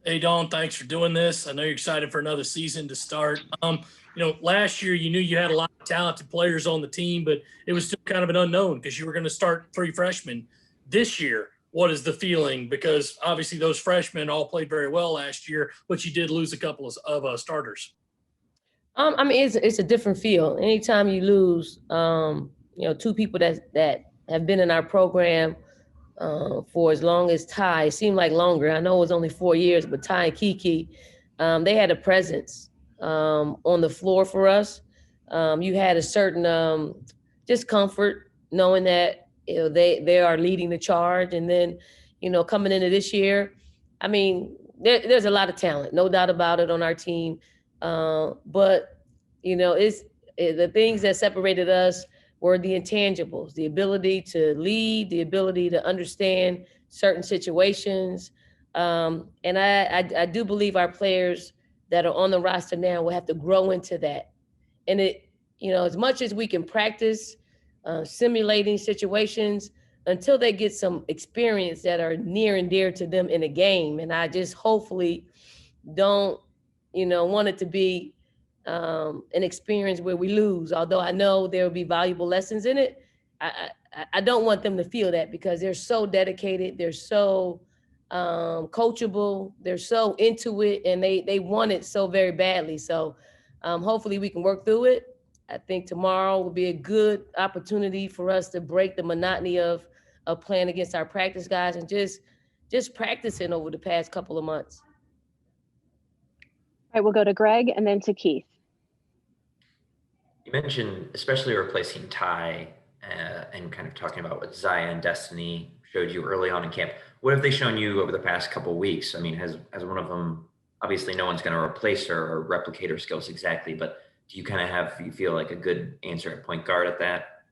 Hey, Don, thanks for doing this. I know you're excited for another season to start. Last year you knew you had a lot of talented players on the team, but it was still kind of an unknown because you were going to start three freshmen. This year, what is the feeling? Because obviously those freshmen all played very well last year, but you did lose a couple of starters. I mean, it's a different feel. Anytime you lose, two people that have been in our program for as long as Ty, it seemed like longer. I know it was only 4 years, but Ty and Kiki, they had a presence on the floor for us. You had a certain just comfort knowing that they are leading the charge, and then coming into this year, I mean, there's a lot of talent, no doubt about it, on our team. But the things that separated us were the intangibles, the ability to lead, the ability to understand certain situations. And I do believe our players that are on the roster now will have to grow into that. And as much as we can practice simulating situations until they get some experience that are near and dear to them in a game. And I just hopefully don't, want it to be an experience where we lose. Although I know there will be valuable lessons in it, I don't want them to feel that because they're so dedicated, they're so coachable, they're so into it, and they want it so very badly. So hopefully we can work through it. I think tomorrow will be a good opportunity for us to break the monotony of playing against our practice guys and just practicing over the past couple of months. All right, we'll go to Greg and then to Keith. You mentioned especially replacing Ty and kind of talking about what Zaya and Destiny showed you early on in camp. What have they shown you over the past couple of weeks? I mean, has one of them, obviously no one's going to replace her or replicate her skills exactly, but do you kind of you feel like a good answer at point guard at that?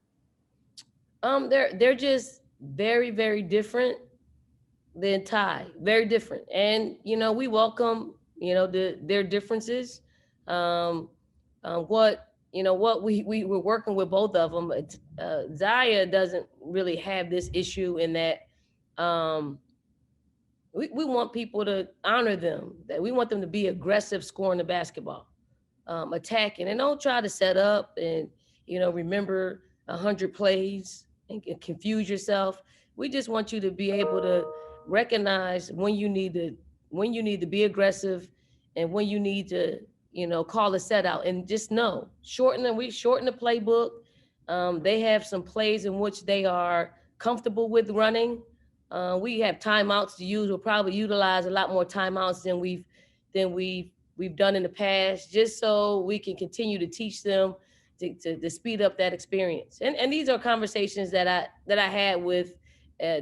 They're just very, very different than Ty. Very different. And we welcome, their differences. What we were working with both of them. Zaya doesn't really have this issue in that we want people to honor them, that we want them to be aggressive scoring the basketball, attacking, and don't try to set up and remember 100 plays and confuse yourself. We just want you to be able to recognize when you need to be aggressive and when you need to call a set out, and just know we shorten the playbook. They have some plays in which they are comfortable with running. We have timeouts to use. We'll probably utilize a lot more timeouts than we've done in the past, just so we can continue to teach them to speed up that experience. And these are conversations that I had with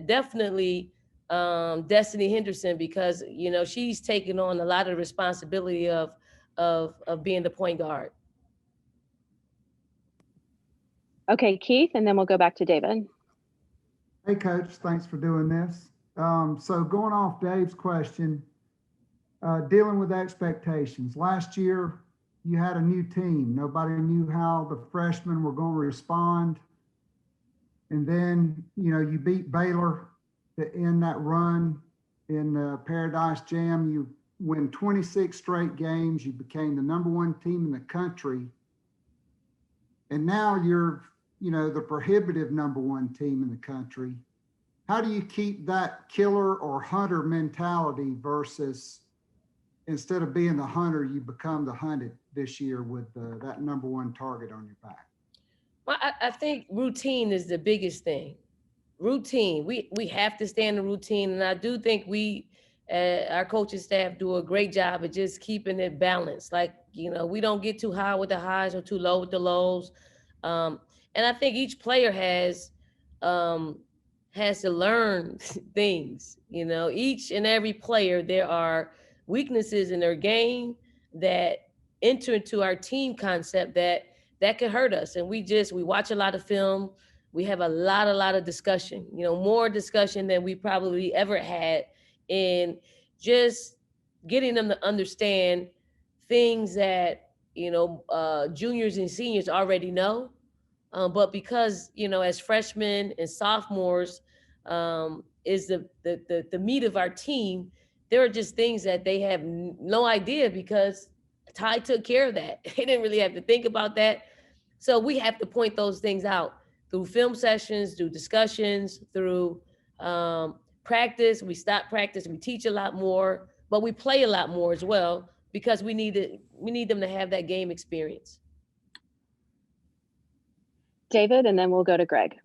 definitely Destiny Henderson, because she's taken on a lot of the responsibility of being the point guard. Okay, Keith, and then we'll go back to David. Hey, Coach, thanks for doing this. So going off Dave's question, dealing with expectations. Last year, you had a new team. Nobody knew how the freshmen were going to respond. And then, you beat Baylor to end that run in the Paradise Jam. You win 26 straight games. You became the #1 team in the country. And now you're the prohibitive #1 team in the country. How do you keep that killer or hunter mentality versus instead of being the hunter, you become the hunted this year with that #1 target on your back? Well, I think routine is the biggest thing. Routine. We have to stay in the routine, and I do think our coaching staff do a great job of just keeping it balanced. Like we don't get too high with the highs or too low with the lows. And I think each player has to learn things. Each and every player, there are weaknesses in their game that enter into our team concept that could hurt us. And we watch a lot of film. We have a lot of discussion, more discussion than we probably ever had, in just getting them to understand things that, juniors and seniors already know. But because, as freshmen and sophomores, is the meat of our team, there are just things that they have no idea because Ty took care of that. They didn't really have to think about that. So we have to point those things out through film sessions, through discussions, through practice. We stop practice, we teach a lot more, but we play a lot more as well because we need them to have that game experience. David, and then we'll go to Greg.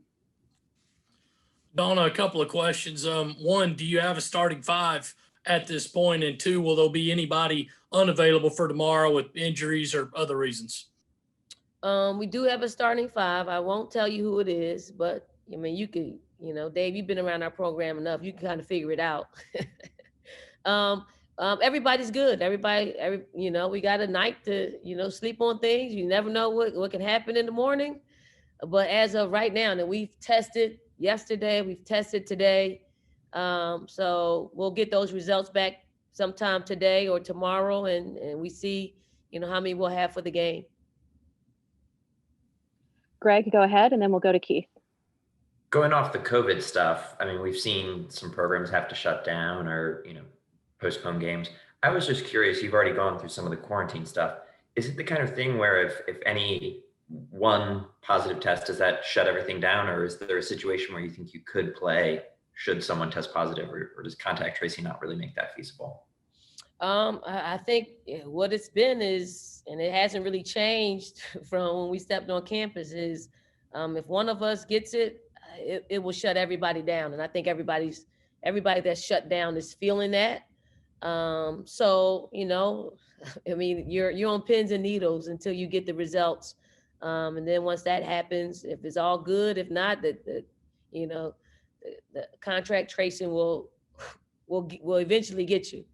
Donna, a couple of questions. One, do you have a starting five at this point? And two, will there be anybody unavailable for tomorrow with injuries or other reasons? We do have a starting five. I won't tell you who it is, but I mean, you could, Dave, you've been around our program enough. You can kind of figure it out. Everybody's good. We got a night to, sleep on things. You never know what can happen in the morning. But as of right now, and we've tested yesterday, we've tested today. So we'll get those results back sometime today or tomorrow, and we see, how many we'll have for the game. Greg, go ahead, and then we'll go to Keith. Going off the COVID stuff, I mean, we've seen some programs have to shut down or, postpone games. I was just curious, you've already gone through some of the quarantine stuff. Is it the kind of thing where if any one positive test, does that shut everything down? Or is there a situation where you think you could play should someone test positive, or does contact tracing not really make that feasible? I think what it's been is, and it hasn't really changed from when we stepped on campus, is if one of us gets it, it will shut everybody down. And I think everybody that's shut down is feeling that. So, I mean, you're on pins and needles until you get the results. And then once that happens, if it's all good, if not, the contract tracing will eventually get you.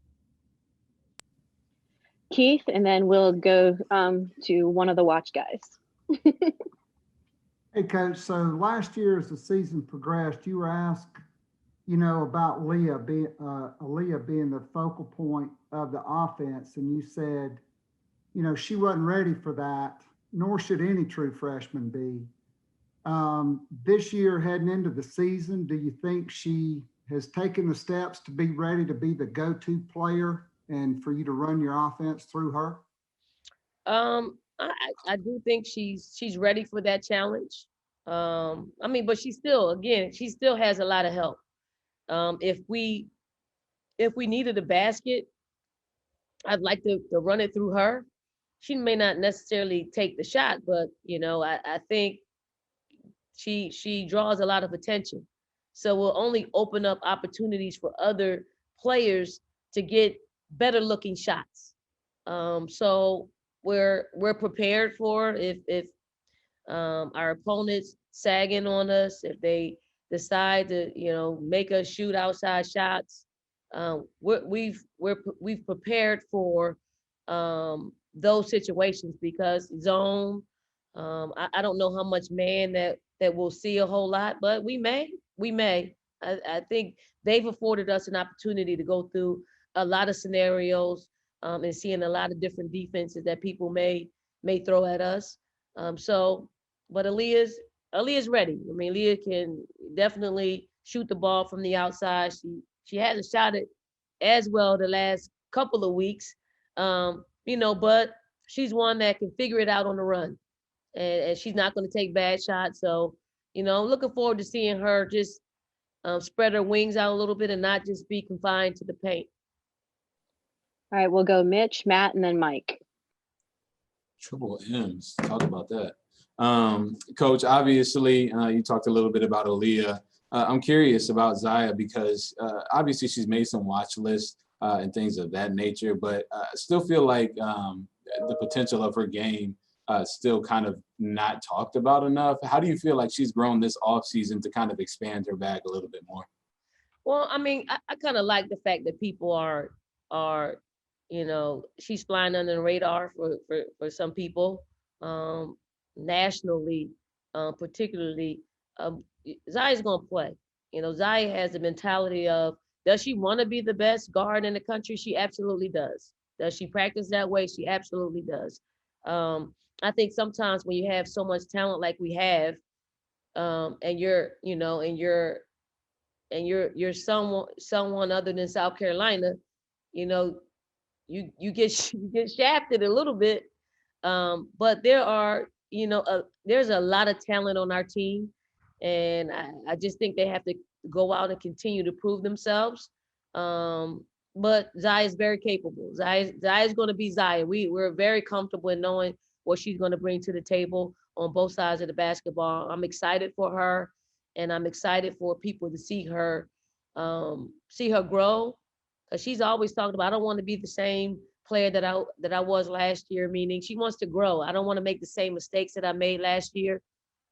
Keith, and then we'll go to one of the watch guys. Hey, Coach, so last year as the season progressed, you were asked, about Leah being the focal point of the offense, and you said, she wasn't ready for that, nor should any true freshman be. This year, heading into the season, do you think she has taken the steps to be ready to be the go-to player and for you to run your offense through her? I do think she's ready for that challenge. But she still has a lot of help. If we needed a basket, I'd like to run it through her. She may not necessarily take the shot, but I think she draws a lot of attention. So we'll only open up opportunities for other players to get better looking shots. So we're prepared for if our opponents sagging on us, if they decide to make us shoot outside shots. We've prepared for those situations because zone. I don't know how much man that we'll see a whole lot, but we may. I think they've afforded us an opportunity to go through a lot of scenarios and seeing a lot of different defenses that people may throw at us. But Aaliyah's ready. I mean, Leah can definitely shoot the ball from the outside. She hasn't shot it as well the last couple of weeks, but she's one that can figure it out on the run, and she's not going to take bad shots. So, looking forward to seeing her just spread her wings out a little bit and not just be confined to the paint. All right, we'll go Mitch, Matt, and then Mike. Triple M's, talk about that. Coach, obviously, you talked a little bit about Aaliyah. I'm curious about Zaya because obviously she's made some watch lists and things of that nature, but I still feel like the potential of her game still kind of not talked about enough. How do you feel like she's grown this offseason to kind of expand her bag a little bit more? Well, I mean, I kind of like the fact that people are she's flying under the radar for some people. Nationally, particularly, Zaya's gonna play. Zaya has the mentality of, does she want to be the best guard in the country? She absolutely does. Does she practice that way? She absolutely does. I think sometimes when you have so much talent like we have, and you're someone other than South Carolina, you know, you get you get shafted a little bit. But there are, there's a lot of talent on our team, and I just think they have to go out and continue to prove themselves. But Zaya is very capable. Zaya is going to be Zaya. We're very comfortable in knowing what she's going to bring to the table on both sides of the basketball. I'm excited for her, and I'm excited for people to see her grow, because she's always talked about, I don't want to be the same player that I was last year, meaning she wants to grow. I don't want to make the same mistakes that I made last year.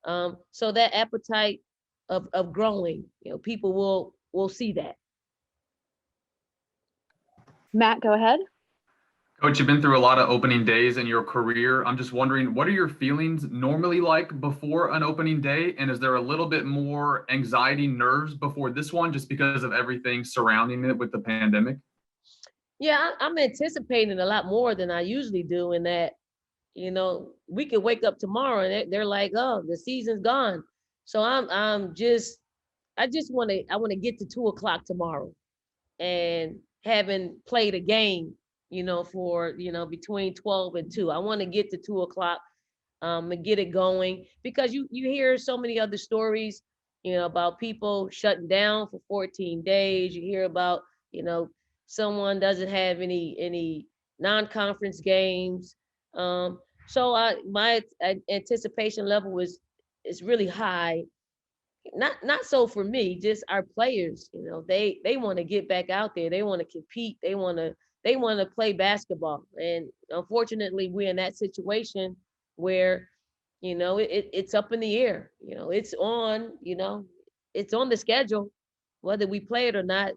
So that appetite of growing, people will see that. Matt, go ahead. Coach, you've been through a lot of opening days in your career. I'm just wondering, what are your feelings normally like before an opening day? And is there a little bit more anxiety, nerves before this one, just because of everything surrounding it with the pandemic? Yeah, I'm anticipating a lot more than I usually do, in that, we could wake up tomorrow and they're like, oh, the season's gone. So I want to get to 2:00 tomorrow and having played a game, for, between 12 and 2. I want to get to 2:00 and get it going, because you hear so many other stories, about people shutting down for 14 days. You hear about, someone doesn't have any non-conference games. So my anticipation level is really high. Not so for me, just our players. They want to get back out there. They want to compete. They want to play basketball. And unfortunately, we're in that situation where, it's up in the air. It's on. It's on the schedule, whether we play it or not.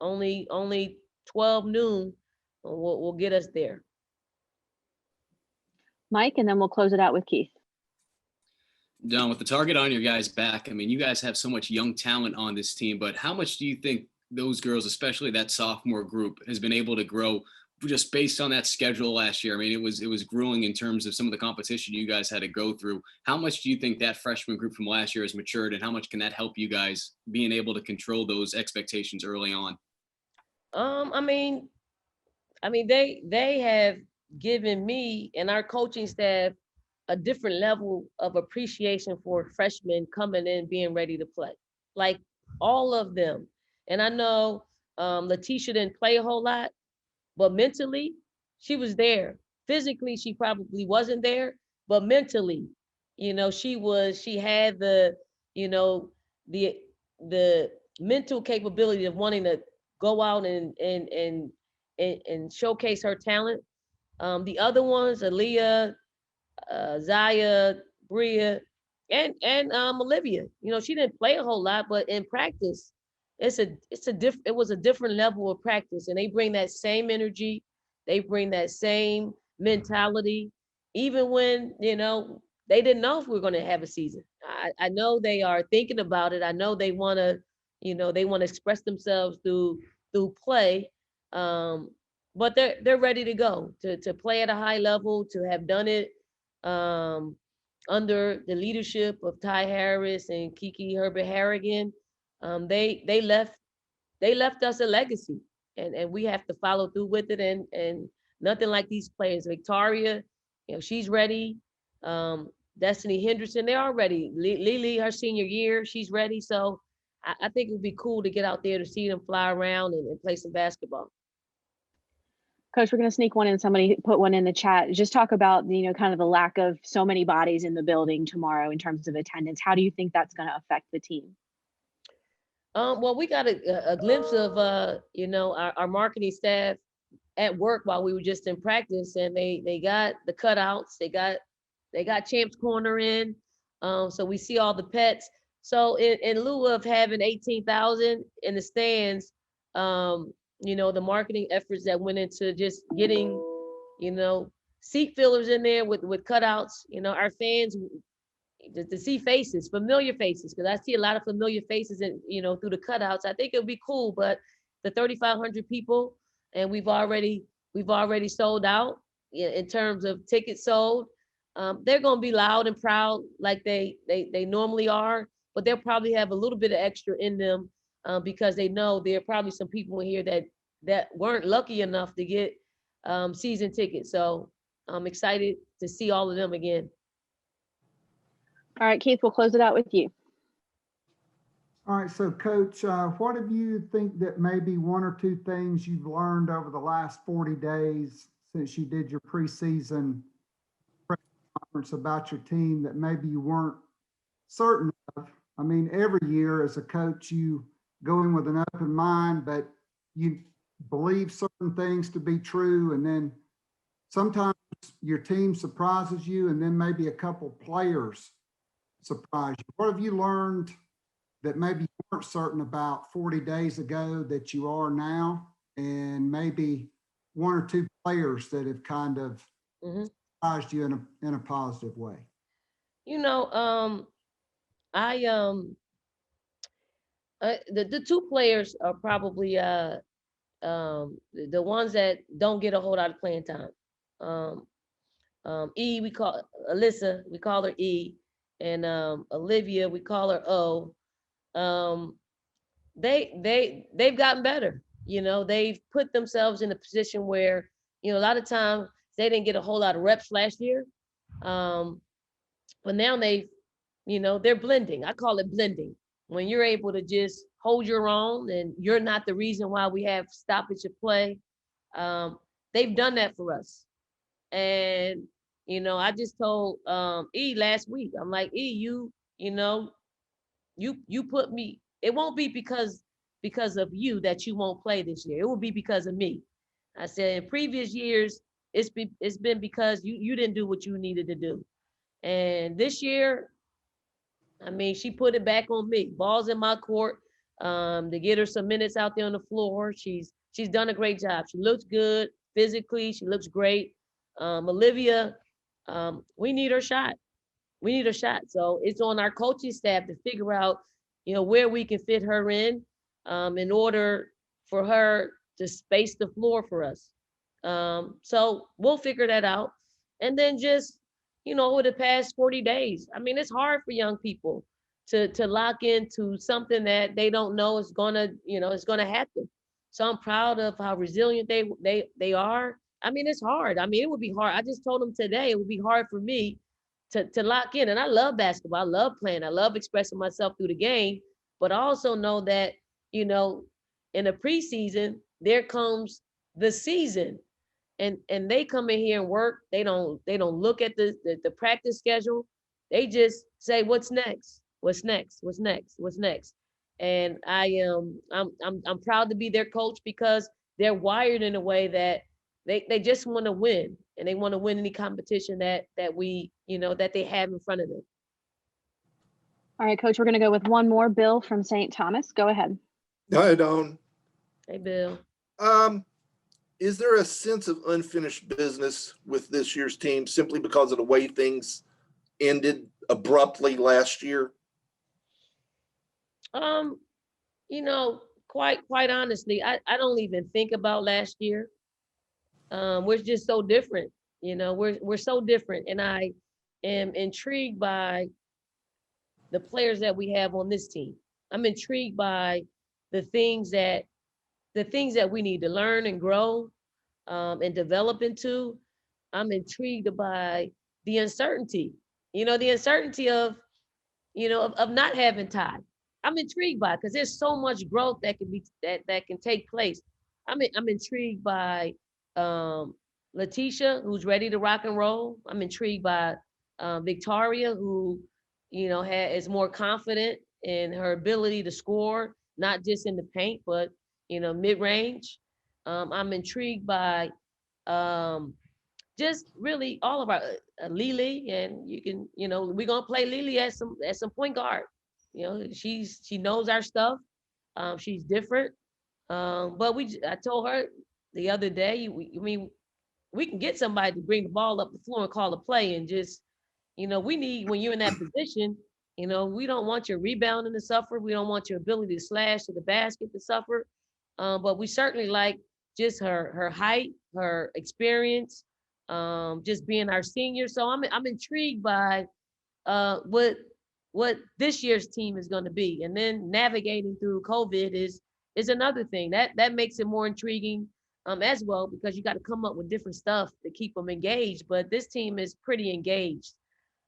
Only 12 noon will get us there. Mike, and then we'll close it out with Keith. Don, with the target on your guys' back, I mean, you guys have so much young talent on this team, but how much do you think those girls, especially that sophomore group, has been able to grow just based on that schedule last year? I mean, it was grueling in terms of some of the competition you guys had to go through. How much do you think that freshman group from last year has matured, and how much can that help you guys being able to control those expectations early on? I mean, they have given me and our coaching staff a different level of appreciation for freshmen coming in, being ready to play, like all of them. And I know Letitia didn't play a whole lot, but mentally she was there. Physically, she probably wasn't there, but mentally, she had the mental capability of wanting to go out and showcase her talent. The other ones, Aaliyah, Zaya, Bria, and Olivia. She didn't play a whole lot, but in practice, it was a different level of practice, and they bring that same energy, they bring that same mentality, even when they didn't know if we were going to have a season. I know they are thinking about it. I know they want to express themselves through play. But they're ready to go to play at a high level, to have done it under the leadership of Ty Harris and Kiki Herbert Harrigan. They left us a legacy, and we have to follow through with it. And nothing like these players. Victoria, she's ready. Destiny Henderson, they are ready. Lily, her senior year, she's ready. So I think it would be cool to get out there to see them fly around and play some basketball. Coach, we're going to sneak one in. Somebody put one in the chat. Just talk about, kind of the lack of so many bodies in the building tomorrow in terms of attendance. How do you think that's going to affect the team? Well, we got a glimpse of, our marketing staff at work while we were just in practice, and they got the cutouts. They got Champs Corner in. So we see all the pets. So in lieu of having 18,000 in the stands, the marketing efforts that went into just getting, seat fillers in there with cutouts, our fans, to see faces, familiar faces, because I see a lot of familiar faces in, through the cutouts. I think it'll be cool, but the 3,500 people, and we've already sold out in terms of tickets sold. They're going to be loud and proud like they normally are, but they'll probably have a little bit of extra in them because they know there are probably some people in here that that weren't lucky enough to get season tickets. So I'm excited to see all of them again. All right, Keith, we'll close it out with you. All right, so Coach, what have you think that maybe one or two things you've learned over the last 40 days since you did your preseason press conference about your team that maybe you weren't certain of? I mean, every year as a coach, you go in with an open mind, but you believe certain things to be true, and then sometimes your team surprises you, and then maybe a couple players surprise you. What have you learned that maybe you weren't certain about 40 days ago that you are now, and maybe one or two players that have kind of surprised you in a positive way? You know, the two players are probably the ones that don't get a whole lot of playing time. E, we call Alyssa, we call her E, and Olivia, we call her O. They've gotten better. You know, they've put themselves in a position where, you know, a lot of times they didn't get a whole lot of reps last year. But now they're blending. I call it blending. When you're able to just hold your own and you're not the reason why we have stoppage of play. They've done that for us. And, you know, I just told E last week, I'm like, E, you put me, it won't be because of you that you won't play this year. It will be because of me. I said in previous years, it's been because you didn't do what you needed to do. And this year, I mean, she put it back on me. Ball's in my court to get her some minutes out there on the floor. She's done a great job. She looks good physically. She looks great. Olivia, we need her shot. We need her shot. So it's on our coaching staff to figure out, you know, where we can fit her in order for her to space the floor for us. So we'll figure that out. And then just, you know, over the past 40 days, I mean, it's hard for young people to lock into something that they don't know is gonna happen. So I'm proud of how resilient they are. I mean, it's hard. I mean, it would be hard. I just told them today it would be hard for me to lock in. And I love basketball. I love playing. I love expressing myself through the game. But I also know that, you know, in the preseason, there comes the season. And they come in here and work. They don't look at the practice schedule. They just say, what's next? What's next? What's next? What's next? And I'm proud to be their coach because they're wired in a way that they just want to win, and they want to win any competition that we, you know, that they have in front of them. All right, Coach, we're going to go with one more. Bill from St. Thomas. Go ahead. Hi, Dawn. Hey, Bill. Is there a sense of unfinished business with this year's team simply because of the way things ended abruptly last year? You know, quite honestly, I don't even think about last year. We're just so different. You know, we're so different, and I am intrigued by the players that we have on this team. I'm intrigued by the things that we need to learn and grow and develop into. I'm intrigued by the uncertainty, you know, the uncertainty of, you know, of not having Ty. I'm intrigued by it because there's so much growth that can be that can take place. I'm intrigued by Letitia, who's ready to rock and roll. I'm intrigued by Victoria, who, you know, is more confident in her ability to score, not just in the paint, but, you know, mid-range. I'm intrigued by just really all of our Lily, and you can, you know, we're gonna play Lily as some point guard. You know, she knows our stuff. She's different. But I told her the other day, we can get somebody to bring the ball up the floor and call a play, and just, you know, we need, when you're in that position, you know, we don't want your rebounding to suffer. We don't want your ability to slash to the basket to suffer. But we certainly like just her height, her experience, just being our senior. So I'm intrigued by what this year's team is going to be. And then navigating through COVID is another thing that makes it more intriguing as well, because you got to come up with different stuff to keep them engaged. But this team is pretty engaged.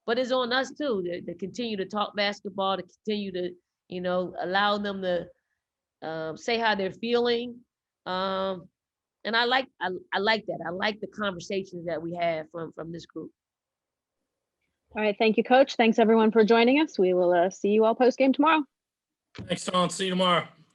But it's on us too to continue to talk basketball, to continue to, you know, allow them to say how they're feeling. And I like that. I like the conversations that we have from this group. All right. Thank you, Coach. Thanks everyone for joining us. We will see you all post game tomorrow. Thanks, Tom. See you tomorrow.